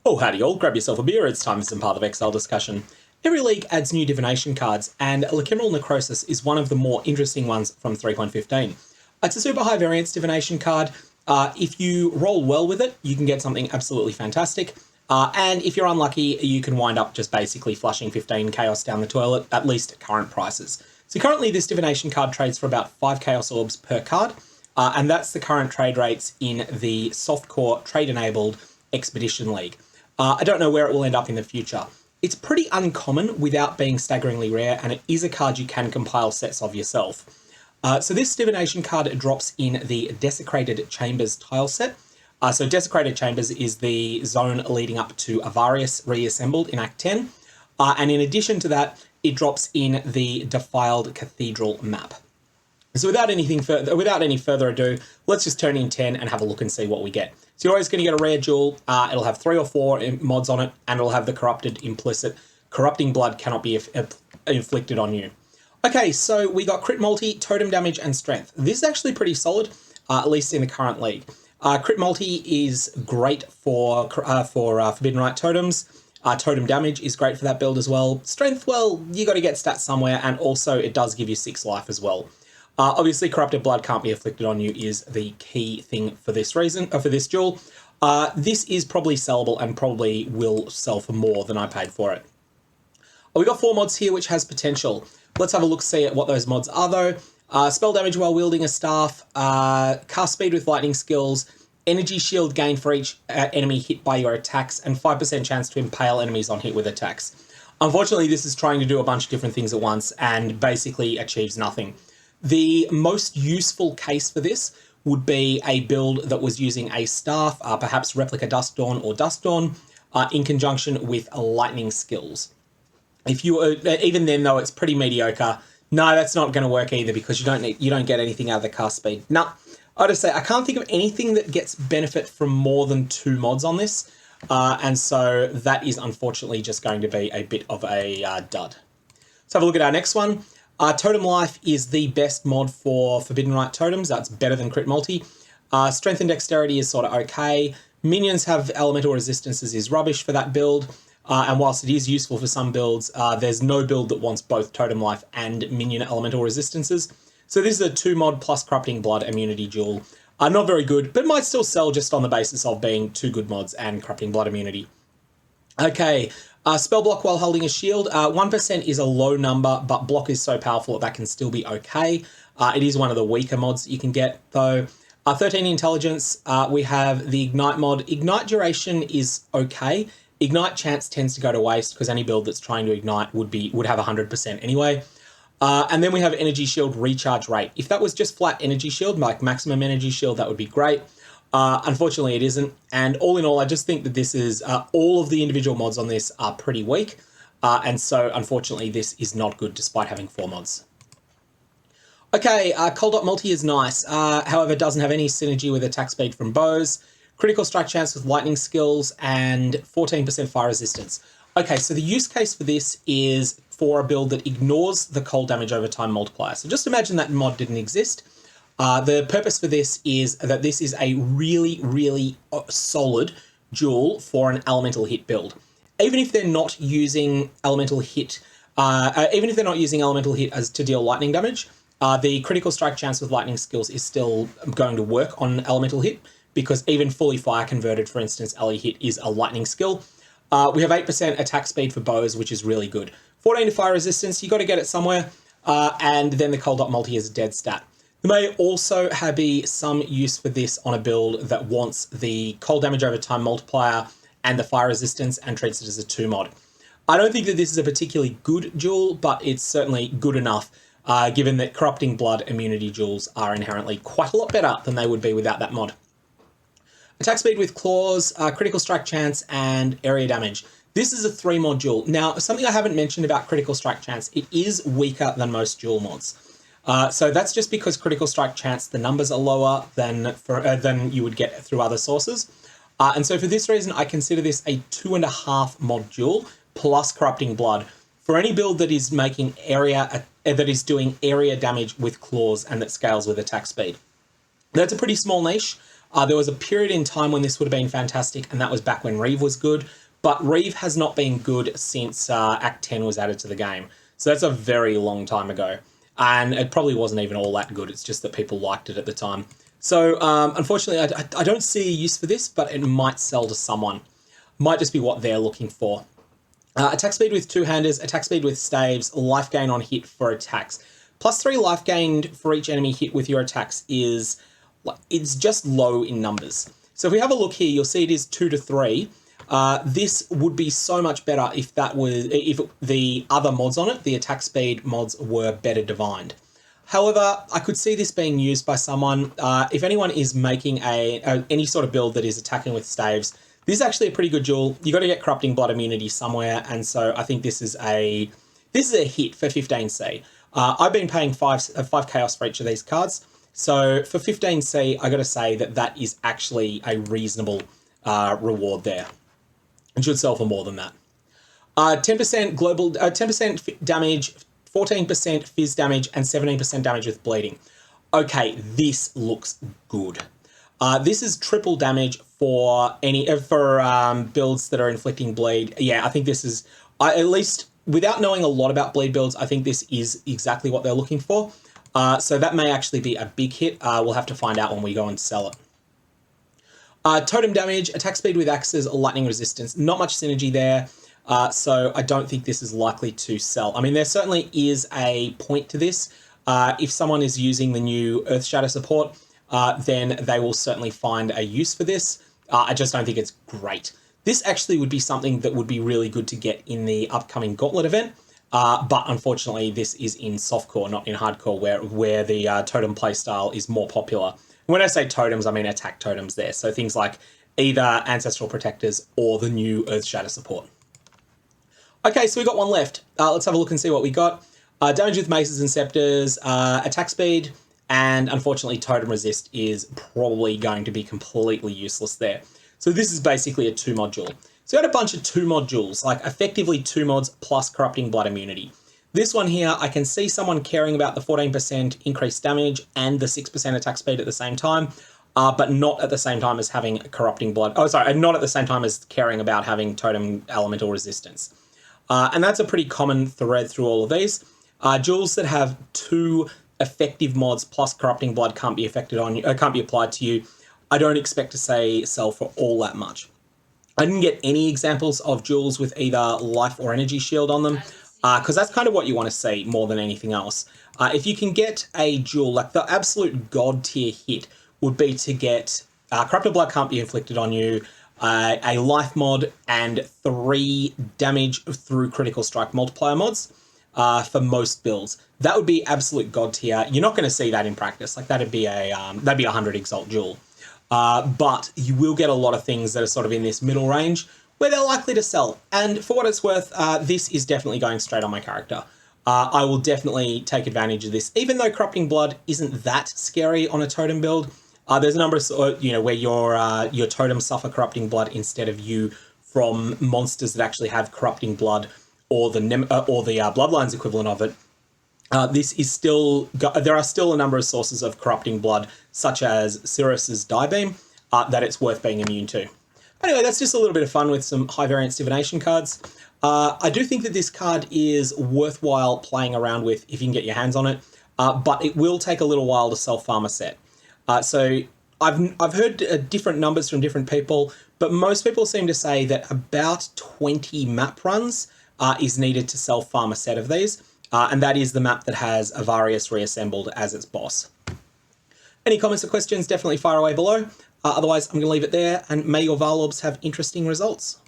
Oh, howdy all, grab yourself a beer, it's time for some Path of Exile discussion. Every league adds new divination cards, and Lacrimal Necrosis is one of the more interesting ones from 3.15. It's a super high variance divination card. If you roll well with it, you can get something absolutely fantastic. And if you're unlucky, you can wind up just basically flushing 15 Chaos down the toilet, at least at current prices. So currently this divination card trades for about 5 Chaos Orbs per card, and that's the current trade rates in the softcore trade-enabled Expedition League. I don't know where it will end up in the future. It's pretty uncommon without being staggeringly rare, and it is a card you can compile sets of yourself. So this divination card drops in the Desecrated Chambers tile set. So Desecrated Chambers is the zone leading up to Avarius reassembled in Act 10. And in addition to that, it drops in the Defiled Cathedral map. So without any further ado, let's just turn in 10 and have a look and see what we get. So you're always going to get a rare jewel. It'll have 3 or 4 mods on it, and it'll have the corrupted implicit. Corrupting blood cannot be inflicted on you. Okay, so we got crit multi, totem damage, and strength. This is actually pretty solid, at least in the current league. Crit multi is great for Forbidden Rite totems. Totem damage is great for that build as well. Strength, well, you got to get stats somewhere, and also it does give you 6 life as well. Obviously, corrupted blood can't be afflicted on you is the key thing for this reason, for this jewel. This is probably sellable and probably will sell for more than I paid for it. We got 4 mods here which has potential. Let's have a look, see at what those mods are though. Spell damage while wielding a staff, cast speed with lightning skills, energy shield gain for each enemy hit by your attacks, and 5% chance to impale enemies on hit with attacks. Unfortunately, this is trying to do a bunch of different things at once and basically achieves nothing. The most useful case for this would be a build that was using a staff, perhaps Replica Duskdawn or Duskdawn, in conjunction with lightning skills. If you even then though, it's pretty mediocre. No, that's not going to work either because you don't get anything out of the cast speed. No, I'll just say I can't think of anything that gets benefit from more than 2 mods on this, and so that is unfortunately just going to be a bit of a dud. Let's have a look at our next one. Totem Life is the best mod for Forbidden Rite totems. That's better than Crit Multi. Strength and Dexterity is sort of okay. Minions have elemental resistances is rubbish for that build. And whilst it is useful for some builds, there's no build that wants both Totem Life and Minion elemental resistances. So this is a 2 mod plus Corrupting Blood immunity jewel. Not very good, but might still sell just on the basis of being 2 good mods and Corrupting Blood immunity. Okay. Spell block while holding a shield. 1% is a low number, but block is so powerful that can still be okay. It is one of the weaker mods that you can get, though. 13 intelligence, we have the Ignite mod. Ignite duration is okay. Ignite chance tends to go to waste because any build that's trying to ignite would have 100% anyway. And then we have energy shield recharge rate. If that was just flat energy shield, like maximum energy shield, that would be great. Unfortunately, it isn't. And all in all, I just think that this is all of the individual mods on this are pretty weak. And so, unfortunately, this is not good despite having 4 mods. Okay, Cold Multi is nice. However, it doesn't have any synergy with attack speed from bows, critical strike chance with lightning skills, and 14% fire resistance. Okay, so the use case for this is for a build that ignores the cold damage over time multiplier. So just imagine that mod didn't exist. The purpose for this is that this is a really, really solid jewel for an elemental hit build. Even if they're not using elemental hit, as to deal lightning damage, the critical strike chance with lightning skills is still going to work on elemental hit because even fully fire converted, for instance, LE hit is a lightning skill. We have 8% attack speed for bows, which is really good. 14 to fire resistance, you got to get it somewhere, and then the Cold Multi is a dead stat. There may also be some use for this on a build that wants the cold damage over time multiplier and the fire resistance and treats it as a 2 mod. I don't think that this is a particularly good jewel, but it's certainly good enough, given that Corrupting Blood immunity jewels are inherently quite a lot better than they would be without that mod. Attack speed with claws, critical strike chance, and area damage. This is a 3 mod jewel. Now, something I haven't mentioned about critical strike chance, it is weaker than most jewel mods. So that's just because critical strike chance, the numbers are lower than you would get through other sources. And so for this reason, I consider this a 2.5 mod jewel plus Corrupting Blood for any build that is making doing area damage with claws and that scales with attack speed. That's a pretty small niche. There was a period in time when this would have been fantastic, and that was back when Reeve was good. But Reeve has not been good since Act 10 was added to the game. So that's a very long time ago. And it probably wasn't even all that good. It's just that people liked it at the time. So unfortunately, I don't see a use for this, but it might sell to someone. Might just be what they're looking for. Attack speed with two-handers, attack speed with staves, life gain on hit for attacks. +3 life gained for each enemy hit with your attacks it's just low in numbers. So if we have a look here, you'll see it is 2 to 3. This would be so much better if the other mods on it, the attack speed mods, were better divined. However, I could see this being used by someone. If anyone is making any sort of build that is attacking with staves, this is actually a pretty good duel. You got to get Corrupting Blood immunity somewhere, and so I think this is a hit for 15C. I've been paying 5 chaos for each of these cards, so for 15C, I got to say that is actually a reasonable reward there. It should sell for more than that. 10% global, 10% damage, 14% fizz damage, and 17% damage with bleeding. Okay, this looks good. This is triple damage for builds that are inflicting bleed. Yeah, I think this is, at least without knowing a lot about bleed builds, I think this is exactly what they're looking for. So that may actually be a big hit. We'll have to find out when we go and sell it. Totem damage, attack speed with axes, lightning resistance. Not much synergy there. So I don't think this is likely to sell. I mean, there certainly is a point to this. If someone is using the new Earth Shatter support, then they will certainly find a use for this. I just don't think it's great. This actually would be something that would be really good to get in the upcoming Gauntlet event. But unfortunately, this is in softcore, not in hardcore, where the totem playstyle is more popular. When I say totems, I mean attack totems there. So things like either Ancestral Protectors or the new Earth Shatter support. Okay, so we got one left. Let's have a look and see what we got. Damage with maces and scepters, attack speed, and unfortunately totem resist is probably going to be completely useless there. So this is basically a 2-mod duel. So we had a bunch of 2-mod duels, like effectively 2 mods plus Corrupting Blood immunity. This one here, I can see someone caring about the 14% increased damage and the 6% attack speed at the same time, but not at the same time as having Corrupting Blood. Oh, sorry, not at the same time as caring about having Totem Elemental Resistance. And that's a pretty common thread through all of these. Duels that have 2 effective mods plus Corrupting Blood can't be affected on you, can't be applied to you. I don't expect to say sell for all that much. I didn't get any examples of duels with either life or energy shield on them, because that's kind of what you want to see more than anything else. If you can get a duel, like the absolute god tier hit would be to get Corrupted Blood can't be inflicted on you, a life mod, and 3 damage through critical strike multiplier mods for most builds. That would be absolute god tier. You're not going to see that in practice. Like that'd be a 100 exalt duel. But you will get a lot of things that are sort of in this middle range where they're likely to sell. And for what it's worth, this is definitely going straight on my character. I will definitely take advantage of this. Even though Corrupting Blood isn't that scary on a totem build, there's a number of, where your totems suffer Corrupting Blood instead of you from monsters that actually have Corrupting Blood or the Bloodlines equivalent of it. There are still a number of sources of Corrupting Blood, such as Sirrus's Diebeam, that it's worth being immune to. Anyway, that's just a little bit of fun with some high variance divination cards. I do think that this card is worthwhile playing around with if you can get your hands on it, but it will take a little while to self-farm a set. So I've heard different numbers from different people, but most people seem to say that about 20 map runs is needed to self-farm a set of these. And that is the map that has Avarius reassembled as its boss. Any comments or questions, definitely fire away below. Otherwise, I'm going to leave it there, and may your Varlorbs have interesting results.